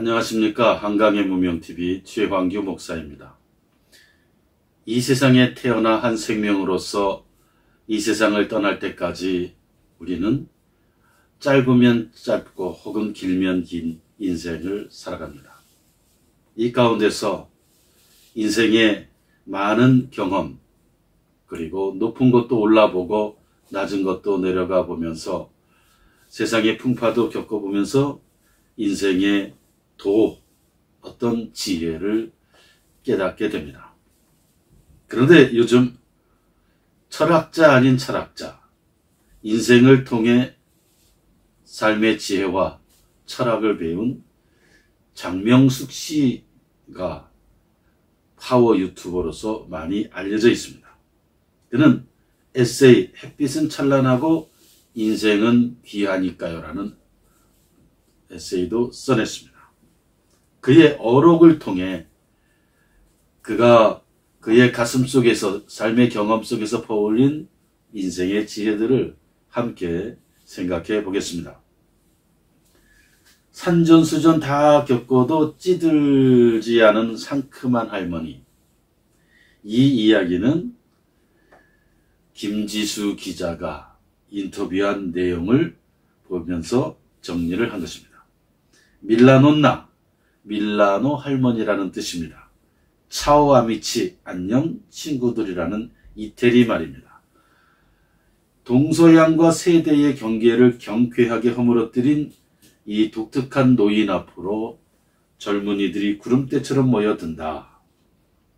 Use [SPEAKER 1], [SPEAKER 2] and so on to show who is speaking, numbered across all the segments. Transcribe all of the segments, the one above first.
[SPEAKER 1] 안녕하십니까. 한강의 무명TV 최광규 목사입니다. 이 세상에 태어나 한 생명으로서 이 세상을 떠날 때까지 우리는 짧으면 짧고 혹은 길면 긴 인생을 살아갑니다. 이 가운데서 인생의 많은 경험, 그리고 높은 것도 올라보고 낮은 것도 내려가 보면서 세상의 풍파도 겪어보면서 인생의 어떤 지혜를 깨닫게 됩니다. 그런데 요즘 철학자 아닌 철학자, 인생을 통해 삶의 지혜와 철학을 배운 장명숙 씨가 파워 유튜버로서 많이 알려져 있습니다. 그는 에세이 햇빛은 찬란하고 인생은 귀하니까요 라는 에세이도 써냈습니다. 그의 어록을 통해 그가 그의 가슴 속에서 삶의 경험 속에서 퍼올린 인생의 지혜들을 함께 생각해 보겠습니다. 산전수전 다 겪어도 찌들지 않은 상큼한 할머니. 이 이야기는 김지수 기자가 인터뷰한 내용을 보면서 정리를 한 것입니다. 밀라논나, 밀라노 할머니라는 뜻입니다. 차오 아미치, 안녕 친구들이라는 이태리 말입니다. 동서양과 세대의 경계를 경쾌하게 허물어뜨린 이 독특한 노인 앞으로 젊은이들이 구름대처럼 모여든다.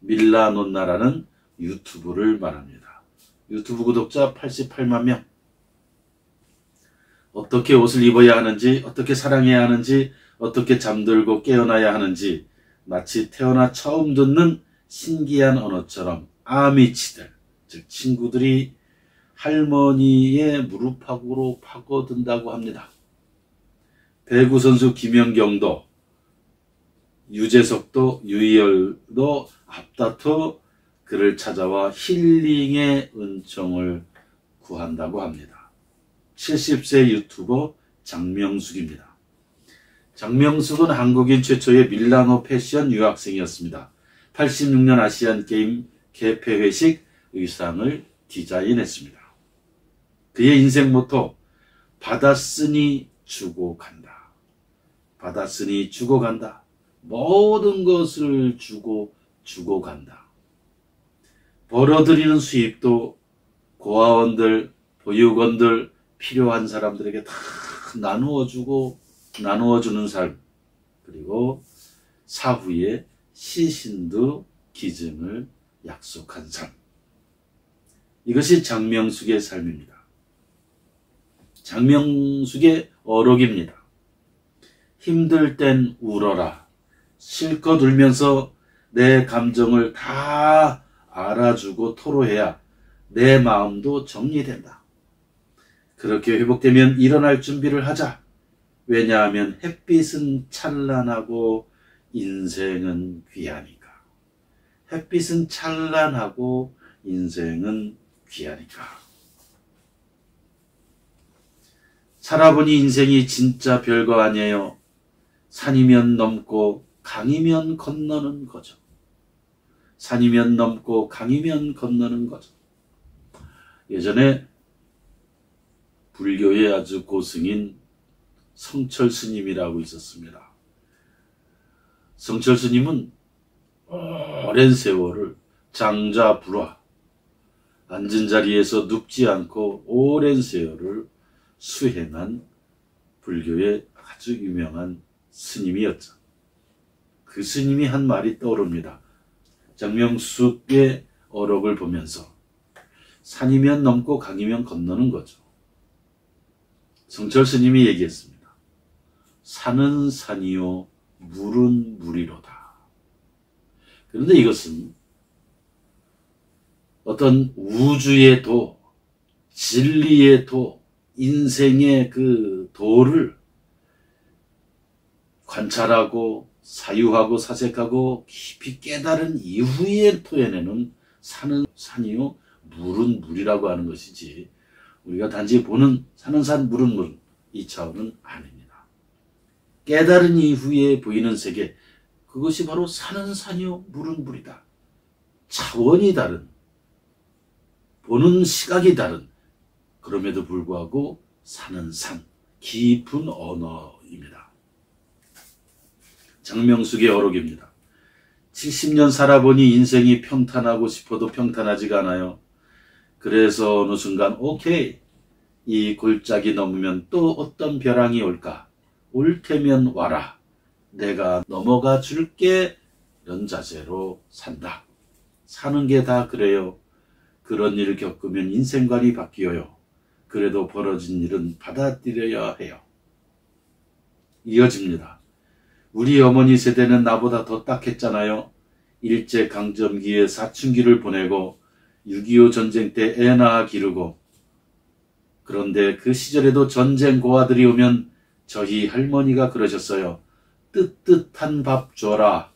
[SPEAKER 1] 밀라논나라는 유튜브를 말합니다. 유튜브 구독자 88만 명. 어떻게 옷을 입어야 하는지, 어떻게 사랑해야 하는지, 어떻게 잠들고 깨어나야 하는지 마치 태어나 처음 듣는 신기한 언어처럼 아미치들, 즉 친구들이 할머니의 무릎팍으로 파고든다고 합니다. 배구선수 김연경도, 유재석도, 유희열도 앞다퉈 그를 찾아와 힐링의 은총을 구한다고 합니다. 70세 유튜버 장명숙입니다. 장명숙은 한국인 최초의 밀라노 패션 유학생이었습니다. 86년 아시안게임 개폐회식 의상을 디자인했습니다. 그의 인생 모토, 받았으니 주고 간다. 받았으니 주고 간다. 모든 것을 주고 간다. 벌어들이는 수입도 고아원들, 보육원들, 필요한 사람들에게 다 나누어주는 삶, 그리고 사후에 시신도 기증을 약속한 삶. 이것이 장명숙의 삶입니다. 장명숙의 어록입니다. 힘들 땐 울어라. 실컷 울면서 내 감정을 다 알아주고 토로해야 내 마음도 정리된다. 그렇게 회복되면 일어날 준비를 하자. 왜냐하면 햇빛은 찬란하고 인생은 귀하니까. 햇빛은 찬란하고 인생은 귀하니까. 살아보니 인생이 진짜 별거 아니에요. 산이면 넘고 강이면 건너는 거죠. 산이면 넘고 강이면 건너는 거죠. 예전에 불교의 아주 고승인 성철 스님이라고 있었습니다. 성철 스님은 오랜 세월을 장자불화, 앉은 자리에서 눕지 않고 오랜 세월을 수행한 불교의 아주 유명한 스님이었죠. 그 스님이 한 말이 떠오릅니다. 장명숙의 어록을 보면서 산이면 넘고 강이면 건너는 거죠. 성철 스님이 얘기했습니다. 산은 산이요, 물은 물이로다. 그런데 이것은 어떤 우주의 도, 진리의 도, 인생의 그 도를 관찰하고 사유하고 사색하고 깊이 깨달은 이후에 토해내는 산은 산이요, 물은 물이라고 하는 것이지, 우리가 단지 보는 산은 산, 물은 물, 이 차원은 아닙니다. 깨달은 이후에 보이는 세계, 그것이 바로 산은 산이요 물은 물이다. 차원이 다른, 보는 시각이 다른, 그럼에도 불구하고 산은 산, 깊은 언어입니다. 장명숙의 어록입니다. 70년 살아보니 인생이 평탄하고 싶어도 평탄하지가 않아요. 그래서 어느 순간 오케이, 이 골짜기 넘으면 또 어떤 벼랑이 올까? 올 테면 와라. 내가 넘어가 줄게. 이런 자세로 산다. 사는 게 다 그래요. 그런 일을 겪으면 인생관이 바뀌어요. 그래도 벌어진 일은 받아들여야 해요. 이어집니다. 우리 어머니 세대는 나보다 더 딱했잖아요. 일제강점기에 사춘기를 보내고 6.25 전쟁 때 애 낳아 기르고, 그런데 그 시절에도 전쟁 고아들이 오면 저희 할머니가 그러셨어요. 뜨뜻한 밥 줘라.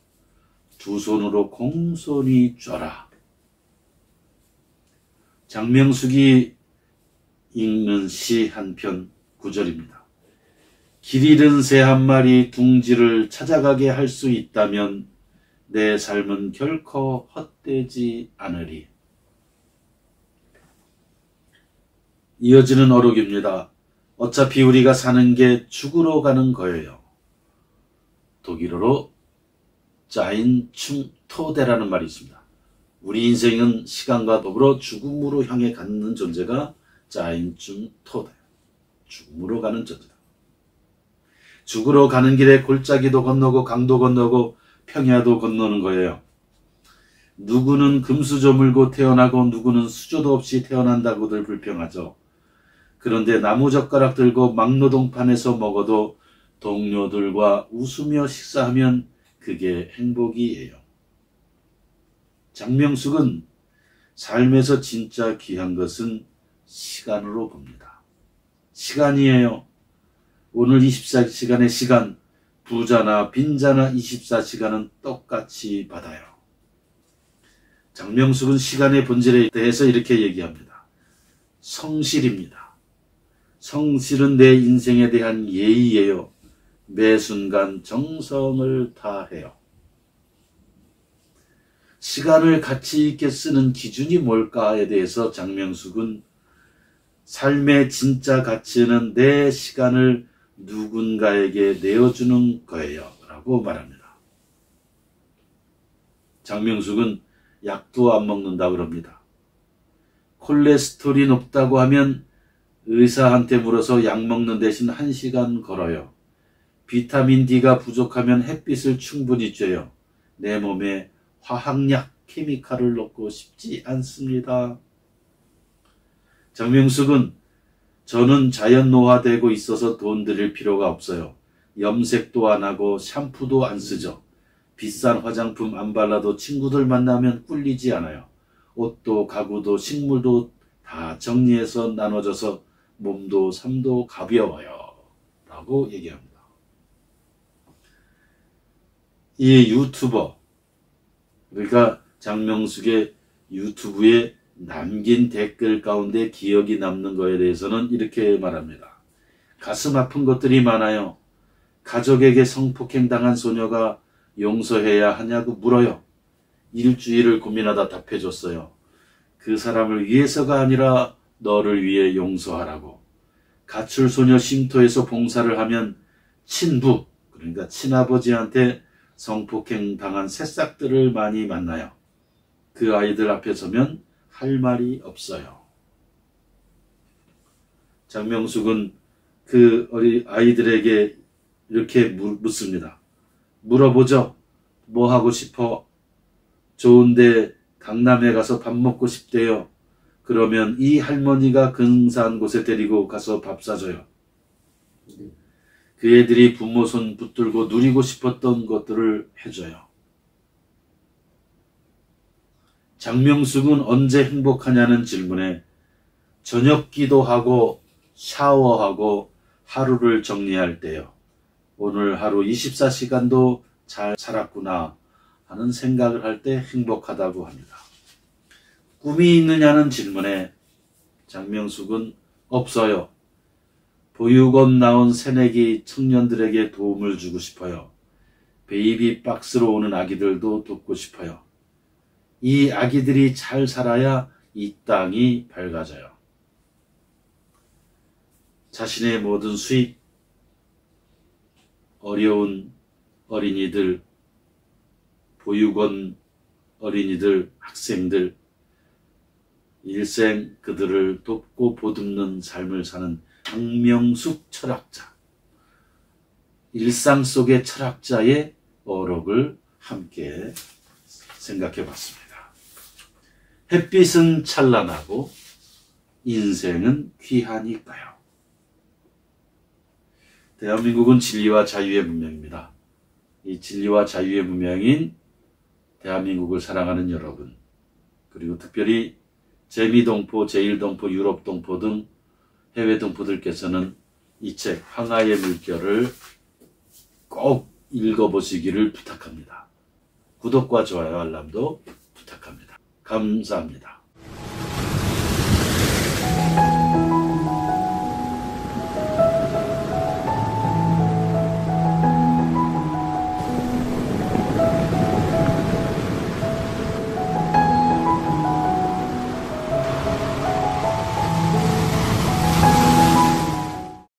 [SPEAKER 1] 두 손으로 공손히 줘라. 장명숙이 읽는 시 한 편 구절입니다. 길 잃은 새 한 마리 둥지를 찾아가게 할 수 있다면 내 삶은 결코 헛되지 않으리. 이어지는 어록입니다. 어차피 우리가 사는 게 죽으러 가는 거예요. 독일어로 자인 충 토데라는 말이 있습니다. 우리 인생은 시간과 더불어 죽음으로 향해 가는 존재가 자인 충 토데, 죽음으로 가는 존재다. 죽으러 가는 길에 골짜기도 건너고 강도 건너고 평야도 건너는 거예요. 누구는 금수저 물고 태어나고 누구는 수저도 없이 태어난다고들 불평하죠. 그런데 나무젓가락 들고 막노동판에서 먹어도 동료들과 웃으며 식사하면 그게 행복이에요. 장명숙은 삶에서 진짜 귀한 것은 시간으로 봅니다. 시간이에요. 오늘 24시간의 시간, 부자나 빈자나 24시간은 똑같이 받아요. 장명숙은 시간의 본질에 대해서 이렇게 얘기합니다. 성실입니다. 성실은 내 인생에 대한 예의예요. 매 순간 정성을 다해요. 시간을 가치 있게 쓰는 기준이 뭘까에 대해서 장명숙은 삶의 진짜 가치는 내 시간을 누군가에게 내어주는 거예요 라고 말합니다. 장명숙은 약도 안 먹는다 그럽니다. 콜레스테롤이 높다고 하면 의사한테 물어서 약 먹는 대신 1시간 걸어요. 비타민 D가 부족하면 햇빛을 충분히 쬐요. 내 몸에 화학약, 케미칼을 넣고 싶지 않습니다. 장명숙은 저는 자연 노화되고 있어서 돈 들일 필요가 없어요. 염색도 안 하고 샴푸도 안 쓰죠. 비싼 화장품 안 발라도 친구들 만나면 꿀리지 않아요. 옷도 가구도 식물도 다 정리해서 나눠줘서 몸도 삶도 가벼워요 라고 얘기합니다. 이 유튜버, 그러니까 장명숙의 유튜브에 남긴 댓글 가운데 기억이 남는 거에 대해서는 이렇게 말합니다. 가슴 아픈 것들이 많아요. 가족에게 성폭행 당한 소녀가 용서해야 하냐고 물어요. 일주일을 고민하다 답해줬어요. 그 사람을 위해서가 아니라 너를 위해 용서하라고. 가출소녀 쉼터에서 봉사를 하면 친부, 그러니까 친아버지한테 성폭행 당한 새싹들을 많이 만나요. 그 아이들 앞에 서면 할 말이 없어요. 장명숙은 그 어린 아이들에게 이렇게 묻습니다. 물어보죠. 뭐 하고 싶어? 좋은데 강남에 가서 밥 먹고 싶대요. 그러면 이 할머니가 근사한 곳에 데리고 가서 밥 사줘요. 그 애들이 부모 손 붙들고 누리고 싶었던 것들을 해줘요. 장명숙은 언제 행복하냐는 질문에 저녁 기도하고 샤워하고 하루를 정리할 때요. 오늘 하루 24시간도 잘 살았구나 하는 생각을 할 때 행복하다고 합니다. 꿈이 있느냐는 질문에 장명숙은 없어요. 보육원 나온 새내기 청년들에게 도움을 주고 싶어요. 베이비 박스로 오는 아기들도 돕고 싶어요. 이 아기들이 잘 살아야 이 땅이 밝아져요. 자신의 모든 수입, 어려운 어린이들, 보육원 어린이들, 학생들, 일생 그들을 돕고 보듬는 삶을 사는 박명숙 철학자, 일상 속의 철학자의 어록을 함께 생각해 봤습니다. 햇빛은 찬란하고 인생은 귀하니까요. 대한민국은 진리와 자유의 문명입니다. 이 진리와 자유의 문명인 대한민국을 사랑하는 여러분, 그리고 특별히 재미동포, 제일동포, 유럽동포 등 해외 동포들께서는 이 책 황하의 물결을 꼭 읽어보시기를 부탁합니다. 구독과 좋아요, 알람도 부탁합니다. 감사합니다.